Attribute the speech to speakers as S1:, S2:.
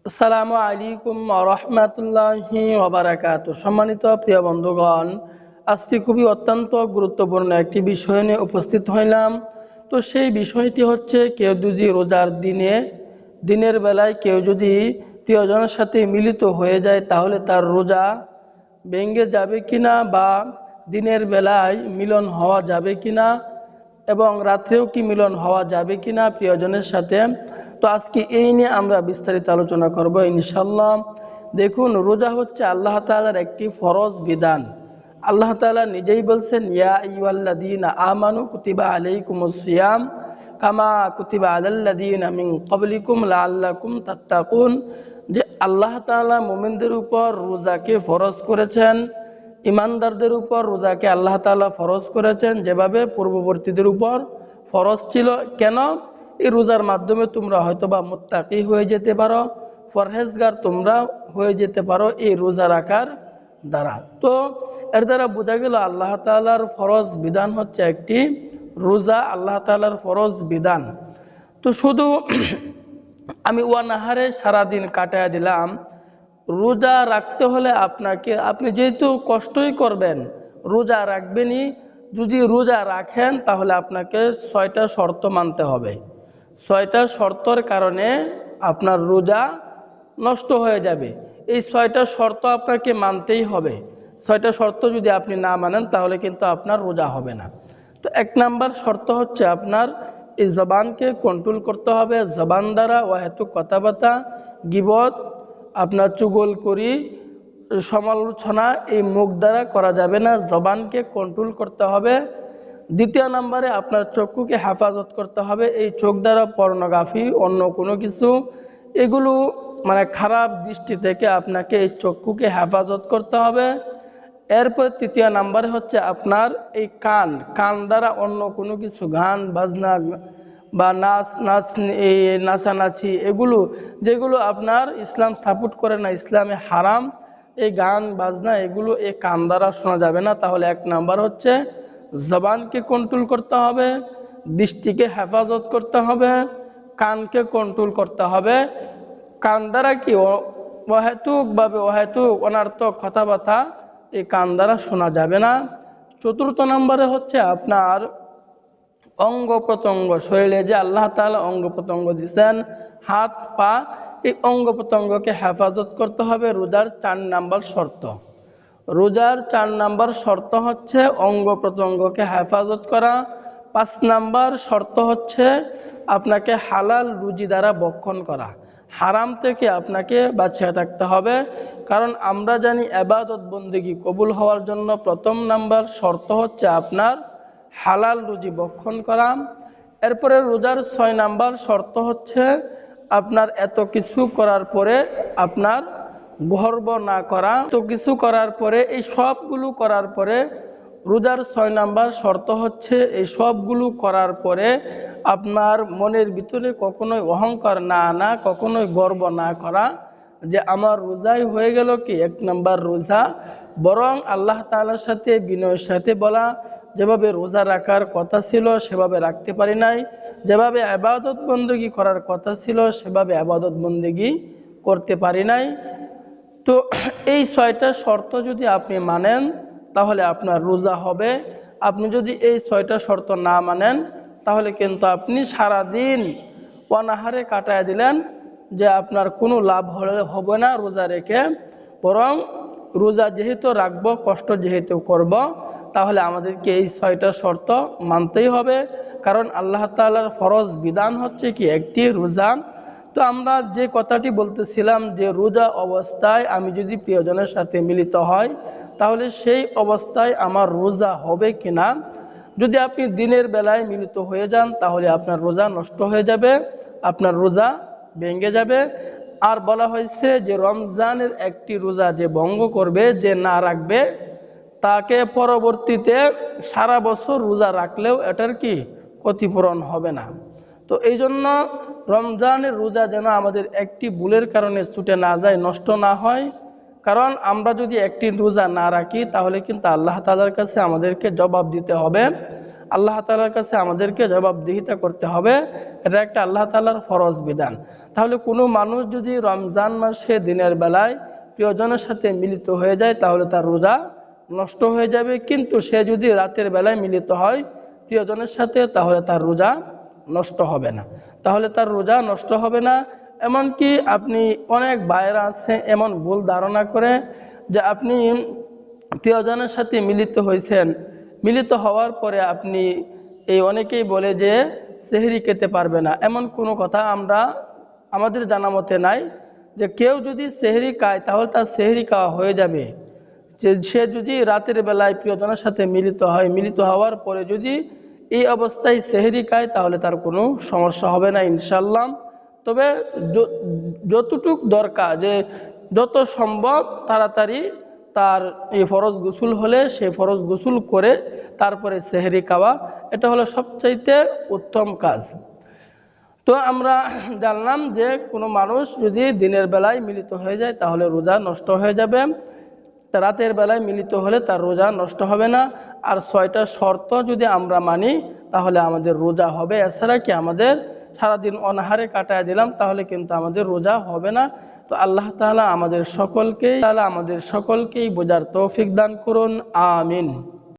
S1: আসসালামু আলাইকুম ওয়া রাহমাতুল্লাহি ওয়া বারাকাতুহু। সম্মানিত প্রিয় বন্ধুগণ, আজকে খুবই অত্যন্ত গুরুত্বপূর্ণ একটি বিষয় নিয়ে উপস্থিত হইলাম। তো সেই বিষয়টি হচ্ছে, কেউ যদি রোজার দিনের বেলায় কেউ যদি প্রিয়জনের সাথে মিলিত হয়ে যায়, তাহলে তার রোজা ভেঙে যাবে কিনা, বা দিনের বেলায় মিলন হওয়া যাবে কিনা এবং রাত্রেও কি মিলন হওয়া যাবে কিনা প্রিয়জনের সাথে। তো আজকে এই নিয়ে আমরা বিস্তারিত আলোচনা করব ইনশাআল্লাহ। দেখুন, রোজা হচ্ছে আল্লাহ তাআলার একটি ফরজ বিধান। আল্লাহ তাআলা নিজেই বলছেন, ইয়া আইয়ুহাল্লাযীনা আমানু কুতিবা আলাইকুমুস সিয়াম কামা কুতিবা আলাল্লাযীনা মিন ক্বাবলিকুম লাআল্লাকুম তাত্তাকুন। যে আল্লাহ তাআলা মুমিনদের উপর রোজাকে ফরজ করেছেন, ইমানদারদের উপর রোজাকে আল্লাহ তাআলা ফরজ করেছেন, যেভাবে পূর্ববর্তীদের উপর ফরজ ছিল। কেন? এই রোজার মাধ্যমে তোমরা হয়তোবা মুত্তাকি হয়ে যেতে পারো, পরহেজগার তোমরা হয়ে যেতে পারো এই রোজা রাখার দ্বারা। তো এর দ্বারা বোঝা গেল আল্লাহ তাআলার ফরজ বিধান হচ্ছে একটি রোজা, আল্লাহ তাআলার ফরজ বিধান। তো শুধু আমি ওয়ানাহারে সারাদিন কাটায় দিলাম। রোজা রাখতে হলে আপনি যেহেতু কষ্টই করবেন, রোজা রাখবেনই। যদি রোজা রাখেন তাহলে আপনাকে 6টা শর্ত মানতে হবে। 6টা শর্তর কারণে আপনার রোজা নষ্ট হয়ে যাবে। এই 6টা শর্ত আপনাকে মানতেই হবে। 6টা শর্ত যদি আপনি না মানেন তাহলে কিন্তু আপনার রোজা হবে না। তো 1 নাম্বার শর্ত হচ্ছে, আপনার এই জবানকে কন্ট্রোল করতে হবে। জবান দ্বারা অহেতুক কথাবার্তা, গীবত, আপনার চুগলখড়ি, সমালোচনা এই মুখ দ্বারা করা যাবে না, জবানকে কন্ট্রোল করতে হবে। 2 নম্বরে আপনার চক্ষুকে হেফাজত করতে হবে। এই চোখ দ্বারা পর্নোগ্রাফি, অন্য কোনো কিছু, এগুলো মানে খারাপ দৃষ্টি থেকে আপনাকে এই চক্ষুকে হেফাজত করতে হবে। এরপর 3 নম্বরে হচ্ছে আপনার এই কান দ্বারা অন্য কোনো কিছু, গান বাজনা বা নাচানাচি, এগুলো যেগুলো আপনার ইসলাম সাপোর্ট করে না, ইসলামে হারাম, এই গান বাজনা এগুলো এই কান দ্বারা শোনা যাবে না। তাহলে 1 নাম্বার হচ্ছে জবানকে কন্ট্রোল করতে হবে, দৃষ্টিকে হেফাজত করতে হবে, কানকে কন্ট্রোল করতে হবে। কান দ্বারা কি অহেতুক অনার্থক কথাবার্তা এই কান দ্বারা শোনা যাবে না। 4 নম্বরে হচ্ছে আপনার অঙ্গ প্রত্যঙ্গ, শরীরে যে আল্লাহ তাআলা অঙ্গ প্রত্যঙ্গ দিয়েছেন, হাত পা, এই অঙ্গ প্রত্যঙ্গকে হেফাজত করতে হবে। রোজার 4 নাম্বার শর্ত। রোজার 4 নাম্বার শর্ত হচ্ছে অঙ্গ প্রত্যঙ্গকে হেফাজত করা। 5 নাম্বার শর্ত হচ্ছে আপনাকে হালাল রুজি দ্বারা ভক্ষণ করা। হারাম থেকে আপনাকে বাঁচিয়ে থাকতে হবে। কারণ আমরা জানি ইবাদত বন্দেগী কবুল হওয়ার জন্য 1ম নাম্বার শর্ত হচ্ছে আপনার হালাল রুজি ভক্ষণ করা। এরপরে রোজার 6 নাম্বার শর্ত হচ্ছে আপনার এত কিছু করার পরে আপনার গর্ব না করা। তো কিছু করার পরে, এই সবগুলো করার পরে, রোজার 6 নাম্বার শর্ত হচ্ছে এই সবগুলো করার পরে আপনার মনের ভিতরে কখনোই অহংকার না আনা, কখনোই গর্ব না করা যে আমার রোজাই হয়ে গেল কি 1 নাম্বার রোজা। বরং আল্লাহ তাআলার সাথে বিনয়ের সাথে বলা, যেভাবে রোজা রাখার কথা ছিল সেভাবে রাখতে পারি নাই, যেভাবে ইবাদত বন্দেগী করার কথা ছিল সেভাবে ইবাদত বন্দেগী করতে পারি নাই। তো এই 6টা শর্ত যদি আপনি মানেন তাহলে আপনার রোজা হবে। আপনি যদি এই 6টা শর্ত না মানেন তাহলে কিন্তু আপনি সারাদিন অনাহারে কাটায় দিলেন, যে আপনার কোনো লাভ হবে না রোজা রেখে। বরং রোজা যেহেতু রাখবো, কষ্ট যেহেতু করব, তাহলে আমাদেরকে এই 6টা শর্ত মানতেই হবে। কারণ আল্লাহ তাআলার ফরজ বিধান হচ্ছে কি একটি রোজা। তো আমরা যে কথাটি বলতেছিলাম, যে রোজা অবস্থায় আমি যদি প্রিয়জনের সাথে মিলিত হয় তাহলে সেই অবস্থায় আমার রোজা হবে কিনা। যদি আপনি দিনের বেলায় মিলিত হয়ে যান তাহলে আপনার রোজা নষ্ট হয়ে যাবে, আপনার রোজা ভেঙে যাবে। আর বলা হয়েছে যে রমজানের একটি রোজা যে ভঙ্গ করবে, যে না রাখবে, তাকে পরবর্তীতে সারা বছর রোজা রাখলেও এটার কি ক্ষতিপূরণ হবে না। তো এই জন্য রমজানের রোজা যেন আমাদের একটি ভুলের কারণে ছুটে না যায়, নষ্ট না হয়। কারণ আমরা যদি একটি রোজা না রাখি তাহলে কিন্তু আল্লাহ তাআলার কাছে আমাদেরকে জবাব দিতে হবে, আল্লাহ তাআলার কাছে আমাদেরকে জবাবদিহিতা করতে হবে। এটা একটা আল্লাহ তাআলার ফরজ বিধান। তাহলে কোনো মানুষ যদি রমজান মাসে দিনের বেলায় প্রিয়জনের সাথে মিলিত হয়ে যায় তাহলে তার রোজা নষ্ট হয়ে যাবে, কিন্তু সে যদি রাতের বেলায় মিলিত হয় প্রিয়জনের সাথে তাহলে তার রোজা নষ্ট হবে না। তাহলে তার রোজা নষ্ট হবে না। এমনকি আপনি অনেক ভাইরা আছে এমন ভুল ধারণা করে যে আপনি প্রিয়জনের সাথে মিলিত হয়েছেন, মিলিত হওয়ার পরে আপনি অনেকেই বলে যে সেহরি খেতে পারবে না। এমন কোনো কথা আমাদের জানা মতে নাই যে কেউ যদি সেহরি খায় তাহলে তার সেহরি খাওয়া হয়ে যাবে। যে সে যদি রাতের বেলায় প্রিয়জনের সাথে মিলিত হয়, মিলিত হওয়ার পরে যদি এই অবস্থায় সেহরি খায় তাহলে তার কোনো সমস্যা হবে না ইনশাল্লাহ। তবে যতটুক দরকার যে যত সম্ভব তাড়াতাড়ি তার এই ফরজ গোসল হলে সে ফরজ গোসল করে তারপরে সেহরি খাওয়া, এটা হলো সবচাইতে উত্তম কাজ। তো আমরা জানলাম যে কোনো মানুষ যদি দিনের বেলায় মিলিত হয়ে যায় তাহলে রোজা নষ্ট হয়ে যাবে, রাতের বেলায় মিলিত হলে তার রোজা নষ্ট হবে না। আর 6টা শর্ত যদি আমরা মানি তাহলে আমাদের রোজা হবে। এছাড়া কি আমাদের সারাদিন অনাহারে কাটায় দিলাম তাহলে কিন্তু আমাদের রোজা হবে না। তো আল্লাহ তাআলা আমাদের সকলকেই বোঝার তৌফিক দান করুন, আমিন।